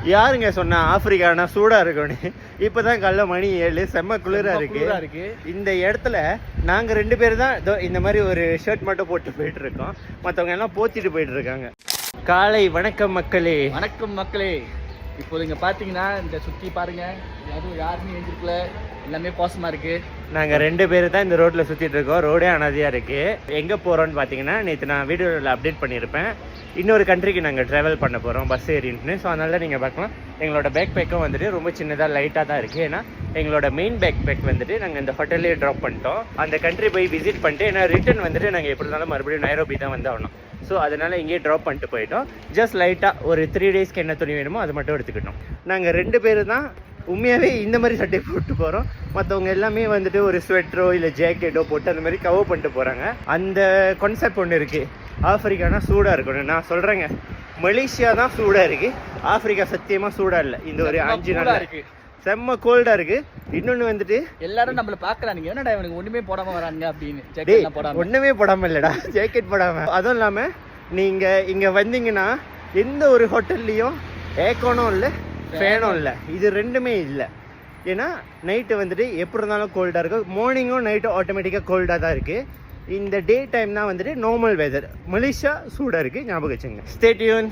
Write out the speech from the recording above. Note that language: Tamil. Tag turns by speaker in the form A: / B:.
A: யாருங்க சொன்னா ஆப்பிரிக்கானா சூடா இருக்கும்னு? இப்பதான் காலைல மணி 7, செம்ம குளிரா இருக்கு. இந்த இடத்துல நாங்க 2 பேர் தான் இந்த மாதிரி ஒரு ஷர்ட் மட்டும் போட்டு போயிட்டு இருக்கோம். மற்றவங்க எல்லாம் போத்திட்டு போயிட்டு இருக்காங்க. காலை வணக்கம் மக்களே.
B: வணக்கம் மக்களே. இப்போது இங்கே பார்த்தீங்கன்னா இந்த சுற்றி பாருங்க, அதுவும் யாருமே எழுந்திருக்கல, எல்லாமே பாசமாக இருக்கு.
A: நாங்கள் 2 பேர் தான் இந்த ரோட்டில் சுற்றிட்டு இருக்கோம். ரோடே அனாதியாக இருக்குது. எங்கே போகிறோன்னு பார்த்தீங்கன்னா, நேற்று நான் வீடியோவில் அப்டேட் பண்ணியிருப்பேன். இன்னொரு கண்ட்ரிக்கு நாங்கள் ட்ராவல் பண்ண போகிறோம் பஸ் ஏறின்ட்டு. ஸோ அதனால நீங்கள் பார்க்கலாம், எங்களோட பேக் பேக்கும் வந்துட்டு ரொம்ப சின்னதாக லைட்டாக தான் இருக்குது. ஏன்னா எங்களோட மெயின் பேக் பேக் வந்துட்டு நாங்கள் இந்த ஹோட்டல்லே ட்ராப் பண்ணிட்டோம். அந்த கண்ட்ரி போய் விசிட் பண்ணிட்டு, ஏன்னா ரிட்டன் வந்துட்டு நாங்கள் எப்படி இருந்தாலும் மறுபடியும் நைரோபி தான் வந்து ஆகணும். ஸோ அதனால் இங்கேயே ட்ராப் பண்ணிட்டு போயிட்டோம். ஜஸ்ட் லைட்டாக ஒரு 3 டேஸ்க்கு என்ன துணி வேணுமோ அது மட்டும் எடுத்துக்கிட்டோம். நாங்கள் 2 பேர் தான் உண்மையாகவே இந்த மாதிரி சட்டை போட்டு போகிறோம். மற்றவங்க எல்லாமே வந்துட்டு ஒரு ஸ்வெட்டரோ இல்லை ஜாக்கெட்டோ போட்டு அந்த மாதிரி கவர் பண்ணிட்டு போகிறாங்க. அந்த கான்செப்ட் ஒன்று இருக்குது, ஆப்பிரிக்கானா சூடாக இருக்கணும். நான் சொல்கிறேங்க, மலேசியா தான் சூடாக இருக்குது, ஆப்பிரிக்கா சத்தியமாக சூடாக இல்லை. இந்த ஒரு 5 நாளாக இருக்குது, செம்ம கோல்டாக இருக்குது. இன்னொன்று வந்துட்டு
B: எல்லாரும் நம்மள பார்க்குறாங்க, என்னடா இவனுக்கு ஒன்றுமே போடாமல் வராங்க அப்படின்னு. ஜாக்கெட் போடாமல்,
A: ஒன்றுமே போடாமல் இல்லைடா, ஜாக்கெட் போடாமல். அதுவும் இல்லாமல் நீங்கள் இங்கே வந்தீங்கன்னா எந்த ஒரு ஹோட்டல்லையும் ஏக்கோனும் இல்லை, ஃபேனும் இல்லை. இது ரெண்டுமே இல்லை. ஏன்னா நைட்டு வந்துட்டு எப்படி இருந்தாலும் கோல்டாக இருக்கும். மார்னிங்கும் நைட்டும் ஆட்டோமேட்டிக்காக கோல்டாக தான் இருக்குது. இந்த டே டைம் தான் வந்துட்டு நார்மல் வெதர். மலேசியா சூடாக இருக்குது, ஞாபகம் வச்சுங்க. Stay tune.